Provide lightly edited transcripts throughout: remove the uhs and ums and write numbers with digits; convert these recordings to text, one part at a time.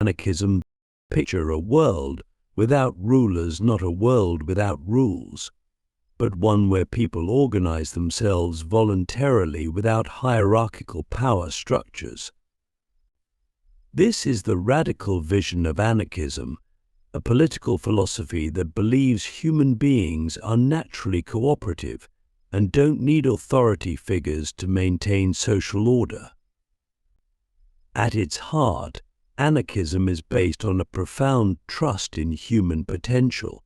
Anarchism picture a world without rulers, not a world without rules, but one where people organize themselves voluntarily without hierarchical power structures. This is the radical vision of anarchism, a political philosophy that believes human beings are naturally cooperative and don't need authority figures to maintain social order. At its heart, anarchism is based on a profound trust in human potential.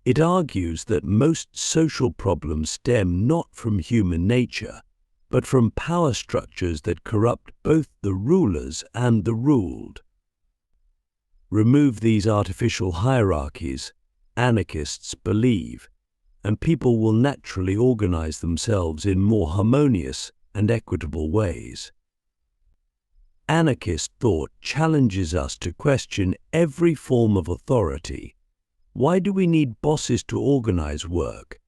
It argues that most social problems stem not from human nature, but from power structures that corrupt both the rulers and the ruled. Remove these artificial hierarchies, anarchists believe, and people will naturally organize themselves in more harmonious and equitable ways. Anarchist thought challenges us to question every form of authority. Why do we need bosses to organize work?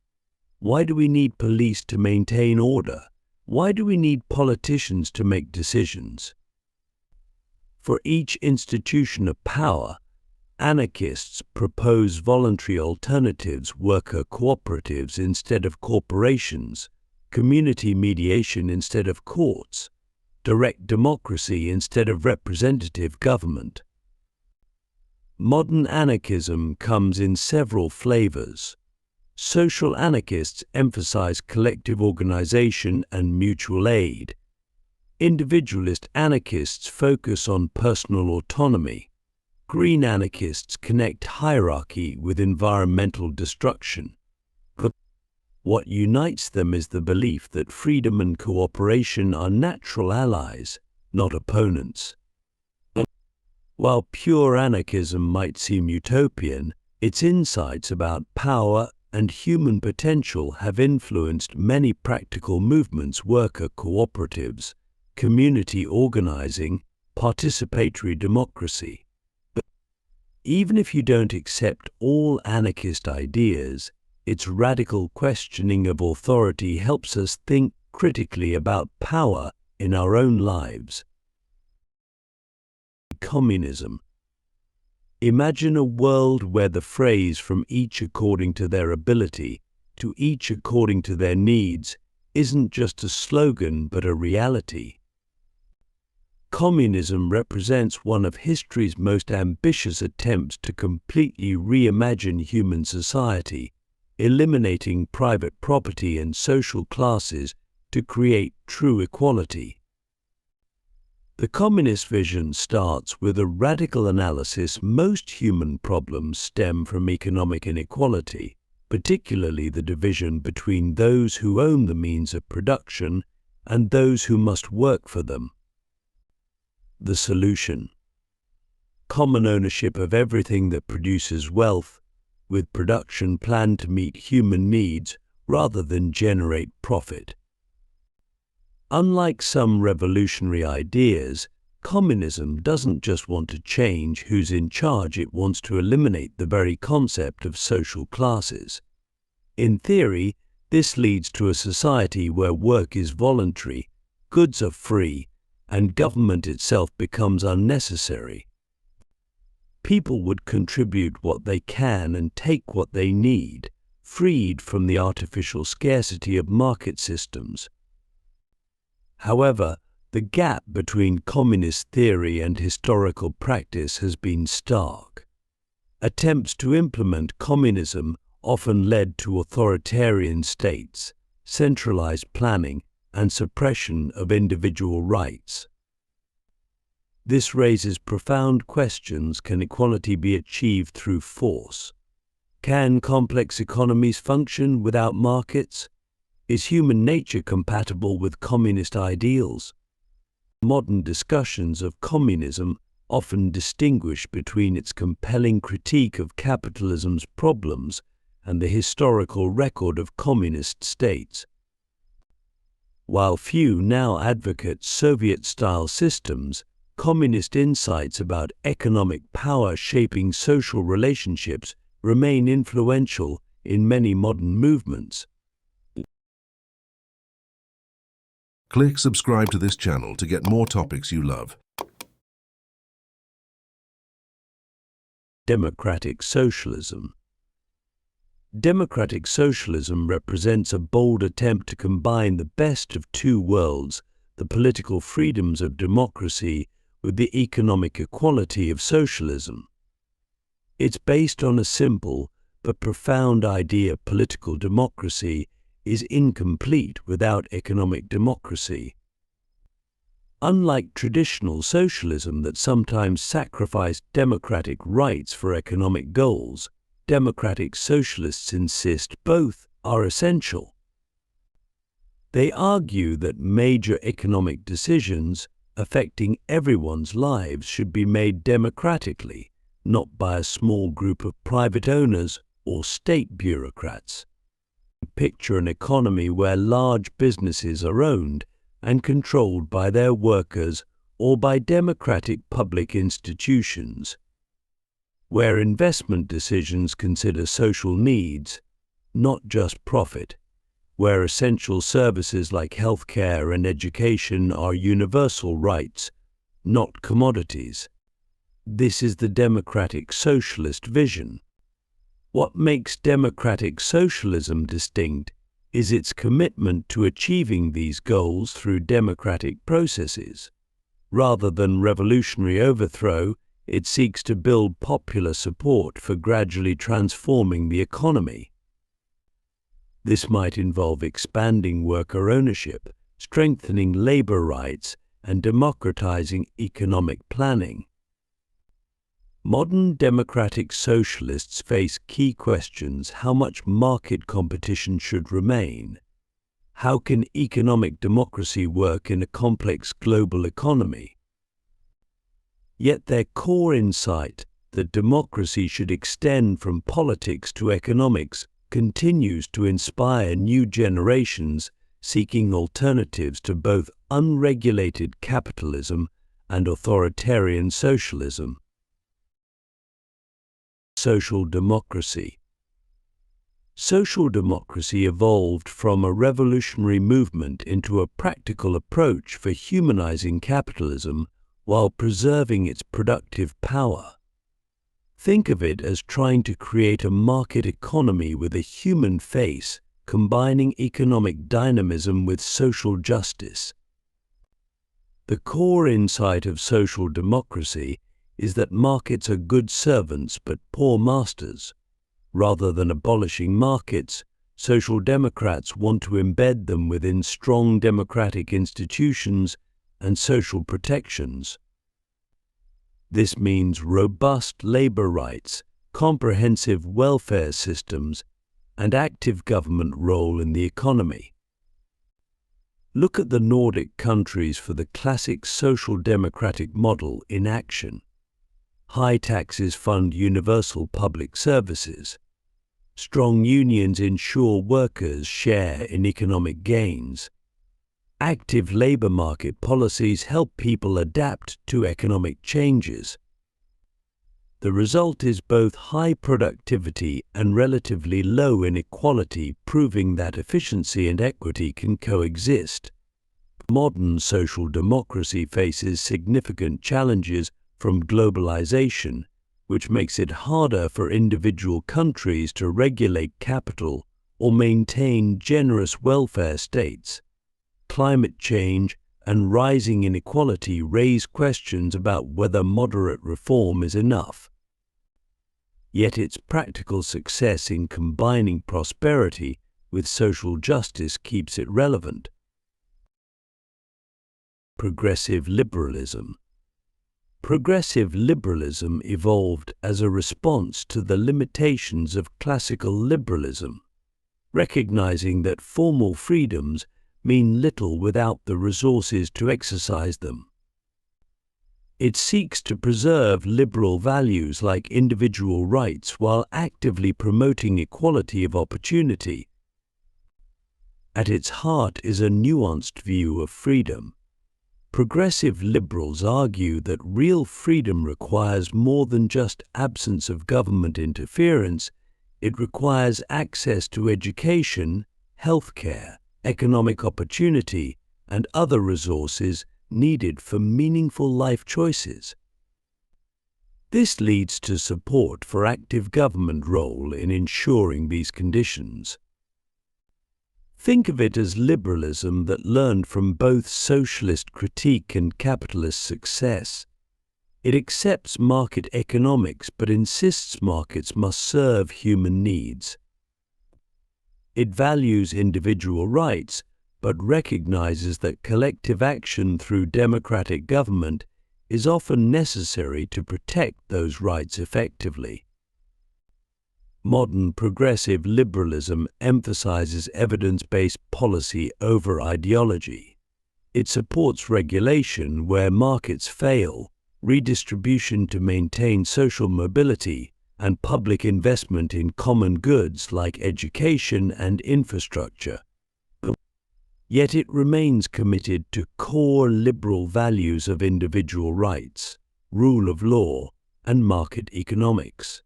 Why do we need police to maintain order? Why do we need politicians to make decisions? For each institution of power, anarchists propose voluntary alternatives, worker cooperatives instead of corporations, community mediation instead of courts, direct democracy instead of representative government. Modern anarchism comes in several flavors. Social anarchists emphasize collective organization and mutual aid. Individualist anarchists focus on personal autonomy. Green anarchists connect hierarchy with environmental destruction. But what unites them is the belief that freedom and cooperation are natural allies, not opponents. While pure anarchism might seem utopian, its insights about power and human potential have influenced many practical movements: worker cooperatives, community organizing, participatory democracy. But even if you don't accept all anarchist ideas, its radical questioning of authority helps us think critically about power in our own lives. Communism. Imagine a world where the phrase "from each according to their ability, to each according to their needs" isn't just a slogan but a reality. Communism represents one of history's most ambitious attempts to completely reimagine human society, eliminating private property and social classes to create true equality. The communist vision starts with a radical analysis. Most human problems stem from economic inequality, particularly the division between those who own the means of production and those who must work for them. The solution: common ownership of everything that produces wealth, with production planned to meet human needs rather than generate profit. Unlike some revolutionary ideas, communism doesn't just want to change who's in charge, it wants to eliminate the very concept of social classes. In theory, this leads to a society where work is voluntary, goods are free, and government itself becomes unnecessary. People would contribute what they can and take what they need, freed from the artificial scarcity of market systems. However, the gap between communist theory and historical practice has been stark. Attempts to implement communism often led to authoritarian states, centralized planning, and suppression of individual rights. This raises profound questions. Can equality be achieved through force? Can complex economies function without markets? Is human nature compatible with communist ideals? Modern discussions of communism often distinguish between its compelling critique of capitalism's problems and the historical record of communist states. While few now advocate Soviet-style systems, communist insights about economic power shaping social relationships remain influential in many modern movements. Click subscribe to this channel to get more topics you love. Democratic socialism. Democratic socialism represents a bold attempt to combine the best of two worlds, the political freedoms of democracy with the economic equality of socialism. It's based on a simple but profound idea: political democracy is incomplete without economic democracy. Unlike traditional socialism that sometimes sacrificed democratic rights for economic goals, democratic socialists insist both are essential. They argue that major economic decisions affecting everyone's lives should be made democratically, not by a small group of private owners or state bureaucrats. Picture an economy where large businesses are owned and controlled by their workers or by democratic public institutions, where investment decisions consider social needs, not just profit, where essential services like healthcare and education are universal rights, not commodities. This is the democratic socialist vision. What makes democratic socialism distinct is its commitment to achieving these goals through democratic processes. Rather than revolutionary overthrow, it seeks to build popular support for gradually transforming the economy. This might involve expanding worker ownership, strengthening labor rights, and democratizing economic planning. Modern democratic socialists face key questions: how much market competition should remain? How can economic democracy work in a complex global economy? Yet their core insight that democracy should extend from politics to economics continues to inspire new generations seeking alternatives to both unregulated capitalism and authoritarian socialism. Social democracy. Social democracy evolved from a revolutionary movement into a practical approach for humanizing capitalism while preserving its productive power. Think of it as trying to create a market economy with a human face, combining economic dynamism with social justice. The core insight of social democracy is that markets are good servants but poor masters. Rather than abolishing markets, social democrats want to embed them within strong democratic institutions and social protections. This means robust labor rights, comprehensive welfare systems, and active government role in the economy. Look at the Nordic countries for the classic social democratic model in action. High taxes fund universal public services. Strong unions ensure workers share in economic gains. Active labor market policies help people adapt to economic changes. The result is both high productivity and relatively low inequality, proving that efficiency and equity can coexist. Modern social democracy faces significant challenges from globalization, which makes it harder for individual countries to regulate capital or maintain generous welfare states. Climate change and rising inequality raise questions about whether moderate reform is enough. Yet its practical success in combining prosperity with social justice keeps it relevant. Progressive liberalism. Progressive liberalism evolved as a response to the limitations of classical liberalism, recognizing that formal freedoms mean little without the resources to exercise them. It seeks to preserve liberal values like individual rights while actively promoting equality of opportunity. At its heart is a nuanced view of freedom. Progressive liberals argue that real freedom requires more than just absence of government interference. It requires access to education, healthcare, economic opportunity, and other resources needed for meaningful life choices. This leads to support for active government role in ensuring these conditions. Think of it as liberalism that learned from both socialist critique and capitalist success. It accepts market economics but insists markets must serve human needs. It values individual rights but recognizes that collective action through democratic government is often necessary to protect those rights effectively. Modern progressive liberalism emphasizes evidence-based policy over ideology. It supports regulation where markets fail, redistribution to maintain social mobility, and public investment in common goods like education and infrastructure. Yet it remains committed to core liberal values of individual rights, rule of law, and market economics.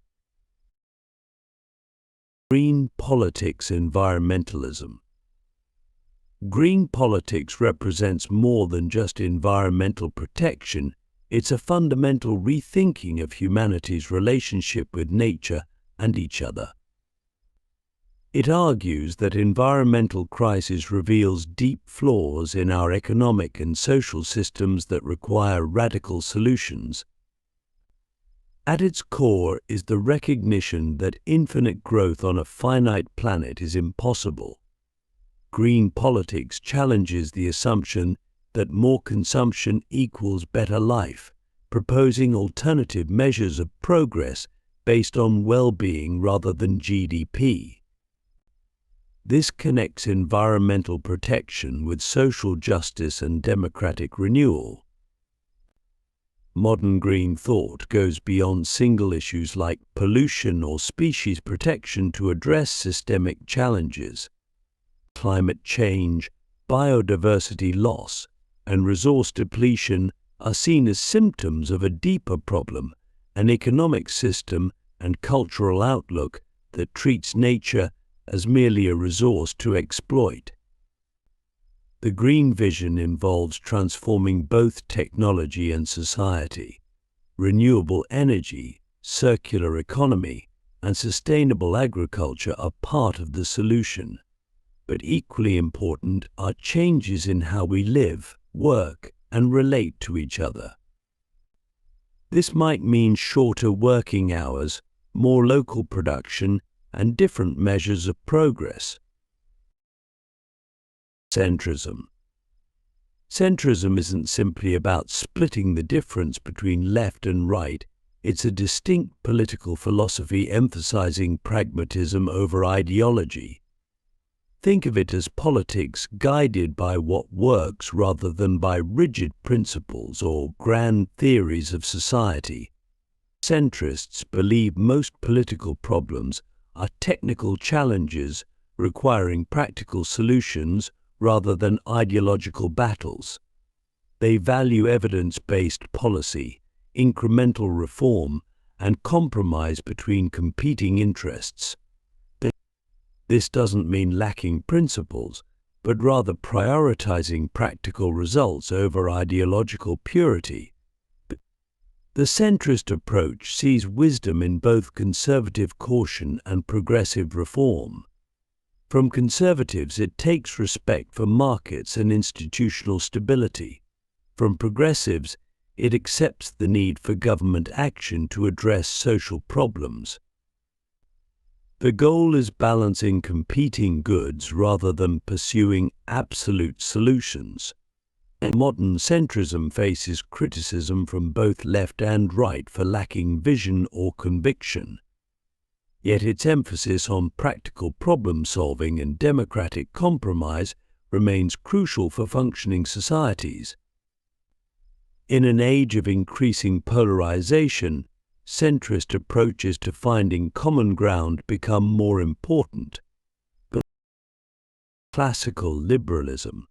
Green politics environmentalism. Green politics represents more than just environmental protection. It's a fundamental rethinking of humanity's relationship with nature and each other. It argues that environmental crisis reveals deep flaws in our economic and social systems that require radical solutions. At its core is the recognition that infinite growth on a finite planet is impossible. Green politics challenges the assumption that more consumption equals better life, proposing alternative measures of progress based on well-being rather than GDP. This connects environmental protection with social justice and democratic renewal. Modern green thought goes beyond single issues like pollution or species protection to address systemic challenges. Climate change, biodiversity loss, and resource depletion are seen as symptoms of a deeper problem, an economic system and cultural outlook that treats nature as merely a resource to exploit. The green vision involves transforming both technology and society. Renewable energy, circular economy, and sustainable agriculture are part of the solution. But equally important are changes in how we live, work, and relate to each other. This might mean shorter working hours, more local production, and different measures of progress. Centrism. Centrism isn't simply about splitting the difference between left and right. It's a distinct political philosophy emphasizing pragmatism over ideology. Think of it as politics guided by what works rather than by rigid principles or grand theories of society. Centrists believe most political problems are technical challenges requiring practical solutions rather than ideological battles. They value evidence-based policy, incremental reform, and compromise between competing interests. This doesn't mean lacking principles, but rather prioritizing practical results over ideological purity. The centrist approach sees wisdom in both conservative caution and progressive reform. From conservatives, it takes respect for markets and institutional stability. From progressives, it accepts the need for government action to address social problems. The goal is balancing competing goods rather than pursuing absolute solutions. Modern centrism faces criticism from both left and right for lacking vision or conviction. Yet its emphasis on practical problem-solving and democratic compromise remains crucial for functioning societies. In an age of increasing polarization, centrist approaches to finding common ground become more important. Classical liberalism.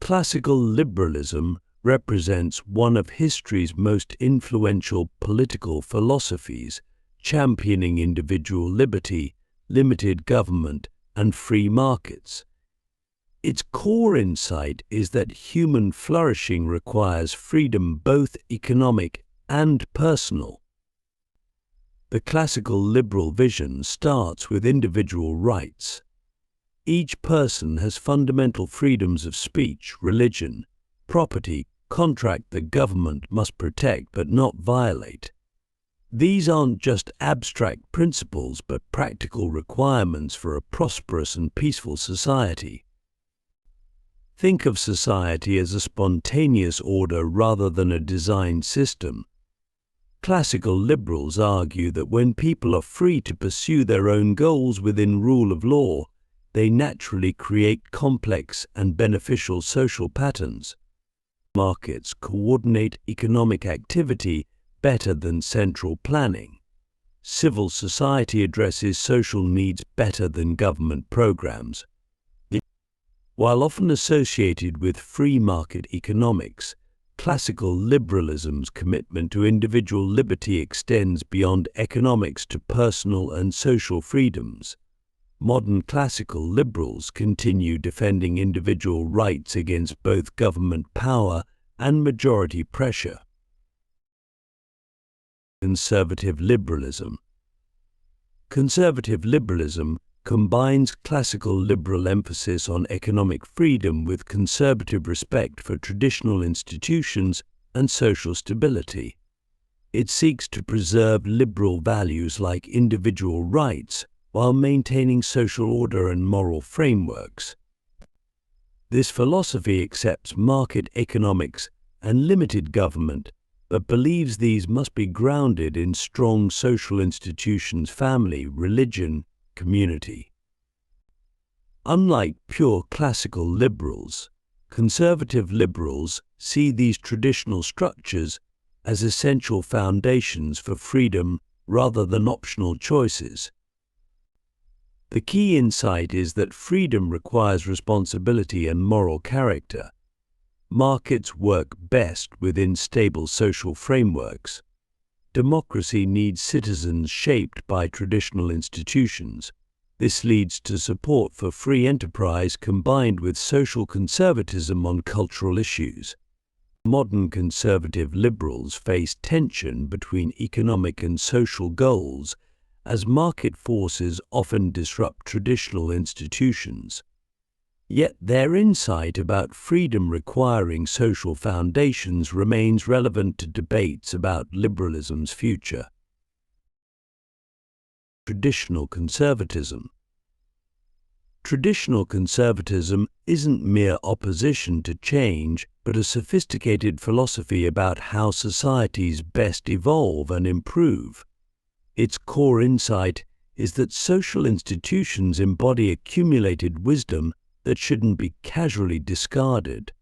Classical liberalism represents one of history's most influential political philosophies, championing individual liberty, limited government, and free markets. Its core insight is that human flourishing requires freedom, both economic and personal. The classical liberal vision starts with individual rights. Each person has fundamental freedoms of speech, religion, property, contract that government must protect but not violate. These aren't just abstract principles but practical requirements for a prosperous and peaceful society. Think of society as a spontaneous order rather than a designed system. Classical liberals argue that when people are free to pursue their own goals within rule of law, they naturally create complex and beneficial social patterns. Markets coordinate economic activity better than central planning. Civil society addresses social needs better than government programs. While often associated with free market economics, classical liberalism's commitment to individual liberty extends beyond economics to personal and social freedoms. Modern classical liberals continue defending individual rights against both government power and majority pressure. Conservative liberalism. Conservative liberalism combines classical liberal emphasis on economic freedom with conservative respect for traditional institutions and social stability. It seeks to preserve liberal values like individual rights while maintaining social order and moral frameworks. This philosophy accepts market economics and limited government, but believes these must be grounded in strong social institutions: family, religion, community. Unlike pure classical liberals, conservative liberals see these traditional structures as essential foundations for freedom rather than optional choices. The key insight is that freedom requires responsibility and moral character. Markets work best within stable social frameworks. Democracy needs citizens shaped by traditional institutions. This leads to support for free enterprise combined with social conservatism on cultural issues. Modern conservative liberals face tension between economic and social goals, as market forces often disrupt traditional institutions. Yet their insight about freedom requiring social foundations remains relevant to debates about liberalism's future. Traditional conservatism. Traditional conservatism isn't mere opposition to change, but a sophisticated philosophy about how societies best evolve and improve. Its core insight is that social institutions embody accumulated wisdom that shouldn't be casually discarded.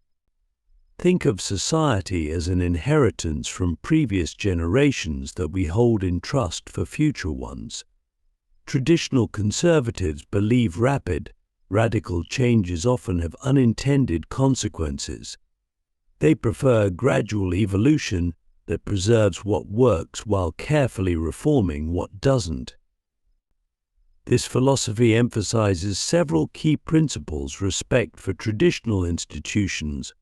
Think of society as an inheritance from previous generations that we hold in trust for future ones. Traditional conservatives believe radical changes often have unintended consequences. They prefer gradual evolution that preserves what works while carefully reforming what doesn't. This philosophy emphasizes several key principles: respect for traditional institutions,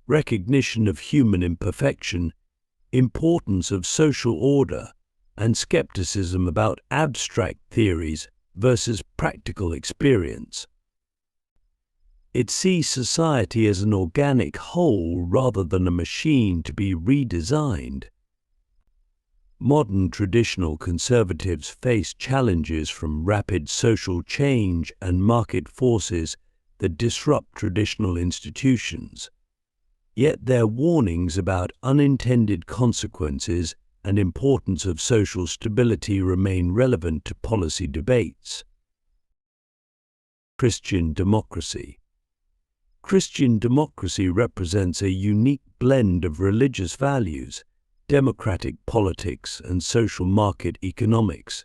recognition of human imperfection, importance of social order, and skepticism about abstract theories versus practical experience. It sees society as an organic whole rather than a machine to be redesigned. Modern traditional conservatives face challenges from rapid social change and market forces that disrupt traditional institutions. Yet their warnings about unintended consequences and importance of social stability remain relevant to policy debates. Christian democracy. Christian democracy represents a unique blend of religious values, democratic politics, and social market economics.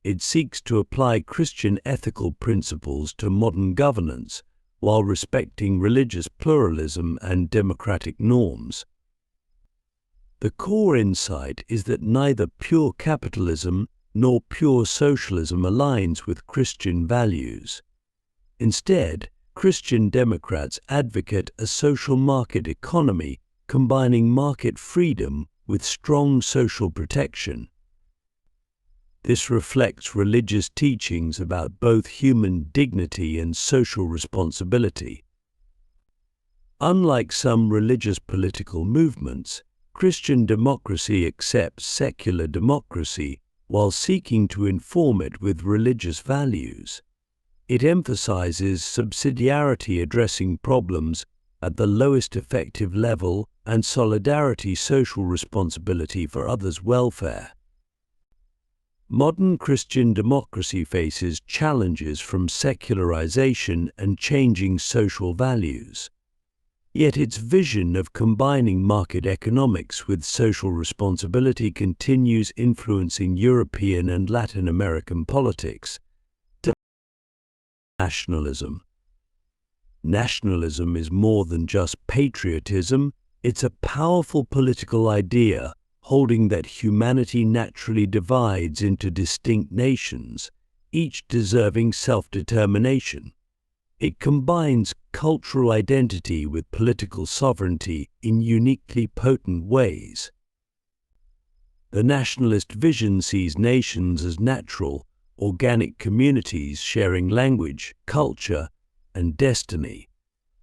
It seeks to apply Christian ethical principles to modern governance while respecting religious pluralism and democratic norms. The core insight is that neither pure capitalism nor pure socialism aligns with Christian values. Instead, Christian Democrats advocate a social market economy combining market freedom with strong social protection. This reflects religious teachings about both human dignity and social responsibility. Unlike some religious political movements, Christian democracy accepts secular democracy while seeking to inform it with religious values. It emphasizes subsidiarity, addressing problems at the lowest effective level, and solidarity, social responsibility for others' welfare. Modern Christian democracy faces challenges from secularization and changing social values. Yet its vision of combining market economics with social responsibility continues influencing European and Latin American politics. Nationalism. Nationalism is more than just patriotism, it's a powerful political idea holding that humanity naturally divides into distinct nations, each deserving self-determination. It combines cultural identity with political sovereignty in uniquely potent ways. The nationalist vision sees nations as natural, organic communities sharing language, culture, and destiny.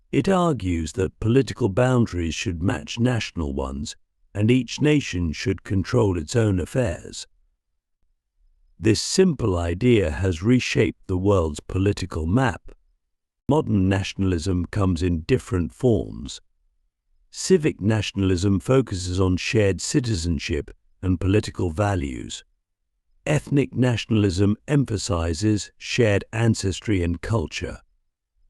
It argues that political boundaries should match national ones, and each nation should control its own affairs. This simple idea has reshaped the world's political map. Modern nationalism comes in different forms. Civic nationalism focuses on shared citizenship and political values. Ethnic nationalism emphasizes shared ancestry and culture.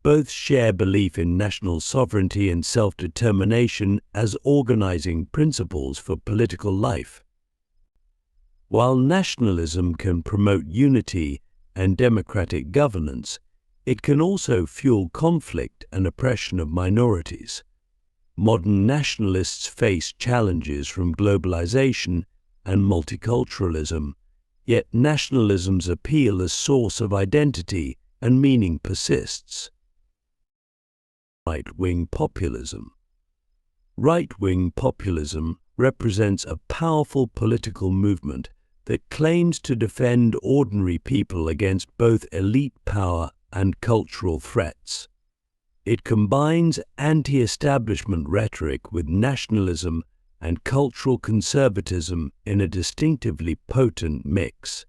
Both share belief in national sovereignty and self-determination as organizing principles for political life. While nationalism can promote unity and democratic governance, it can also fuel conflict and oppression of minorities. Modern nationalists face challenges from globalization and multiculturalism, yet nationalism's appeal as source of identity and meaning persists. Right-wing populism. Right-wing populism represents a powerful political movement that claims to defend ordinary people against both elite power and cultural threats. It combines anti-establishment rhetoric with nationalism and cultural conservatism in a distinctively potent mix.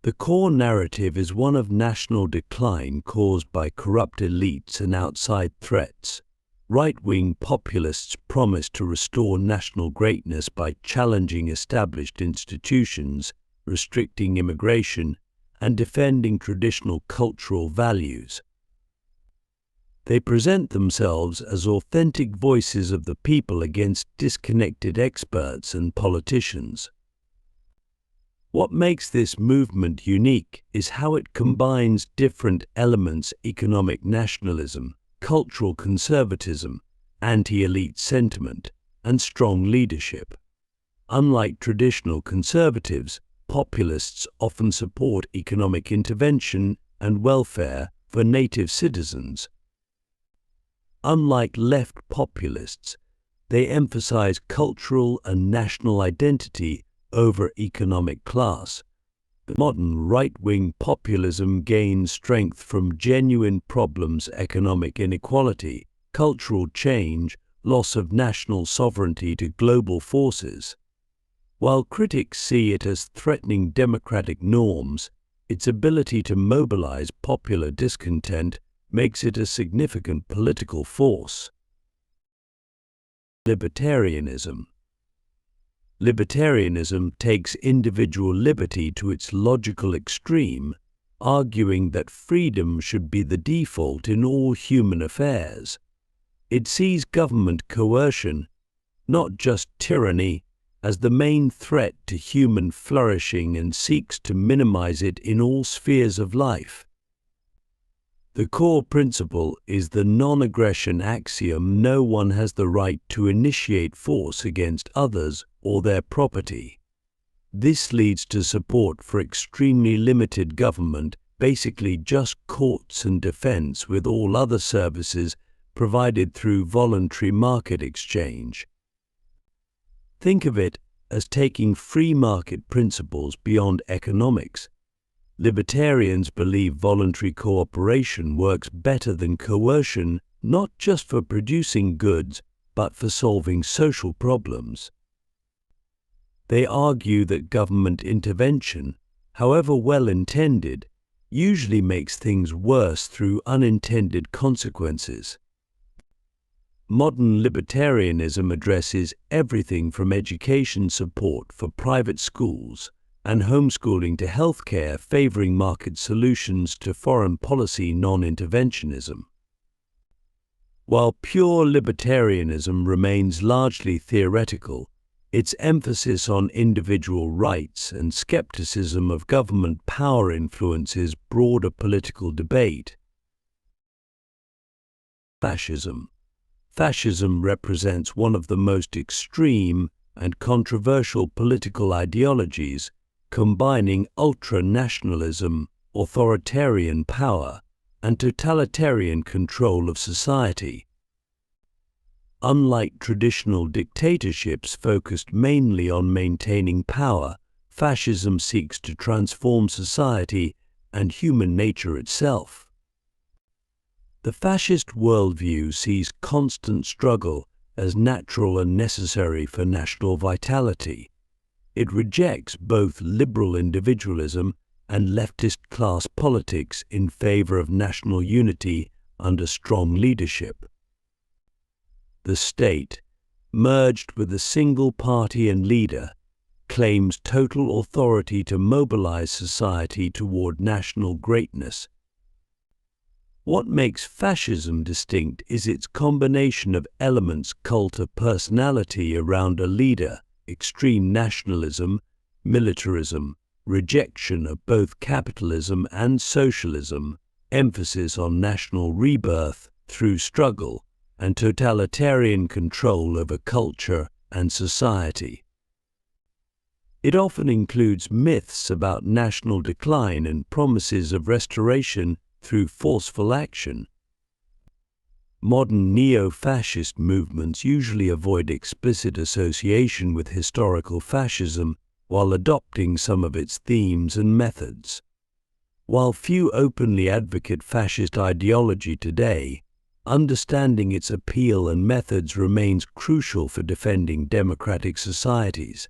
The core narrative is one of national decline caused by corrupt elites and outside threats. Right-wing populists promise to restore national greatness by challenging established institutions, restricting immigration, and defending traditional cultural values. They present themselves as authentic voices of the people against disconnected experts and politicians. What makes this movement unique is how it combines different elements: economic nationalism, cultural conservatism, anti-elite sentiment, and strong leadership. Unlike traditional conservatives, populists often support economic intervention and welfare for native citizens. Unlike left populists, they emphasize cultural and national identity over economic class. Modern right-wing populism gains strength from genuine problems: economic inequality, cultural change, loss of national sovereignty to global forces. While critics see it as threatening democratic norms, its ability to mobilize popular discontent makes it a significant political force. Libertarianism. Libertarianism takes individual liberty to its logical extreme, arguing that freedom should be the default in all human affairs. It sees government coercion, not just tyranny, as the main threat to human flourishing and seeks to minimize it in all spheres of life. The core principle is the non-aggression axiom: no one has the right to initiate force against others or their property. This leads to support for extremely limited government, basically just courts and defense, with all other services provided through voluntary market exchange. Think of it as taking free market principles beyond economics. Libertarians believe voluntary cooperation works better than coercion, not just for producing goods, but for solving social problems. They argue that government intervention, however well intended, usually makes things worse through unintended consequences. Modern libertarianism addresses everything from education support for private schools and homeschooling to healthcare, favoring market solutions to foreign policy non-interventionism. While pure libertarianism remains largely theoretical, its emphasis on individual rights and skepticism of government power influences broader political debate. Fascism. Fascism represents one of the most extreme and controversial political ideologies, combining ultra-nationalism, authoritarian power, and totalitarian control of society. Unlike traditional dictatorships focused mainly on maintaining power, fascism seeks to transform society and human nature itself. The fascist worldview sees constant struggle as natural and necessary for national vitality. It rejects both liberal individualism and leftist class politics in favor of national unity under strong leadership. The state, merged with a single party and leader, claims total authority to mobilize society toward national greatness. What makes fascism distinct is its combination of elements: cult of personality around a leader, extreme nationalism, militarism, rejection of both capitalism and socialism, emphasis on national rebirth through struggle, and totalitarian control over culture and society. It often includes myths about national decline and promises of restoration through forceful action. Modern neo-fascist movements usually avoid explicit association with historical fascism while adopting some of its themes and methods. While few openly advocate fascist ideology today, understanding its appeal and methods remains crucial for defending democratic societies.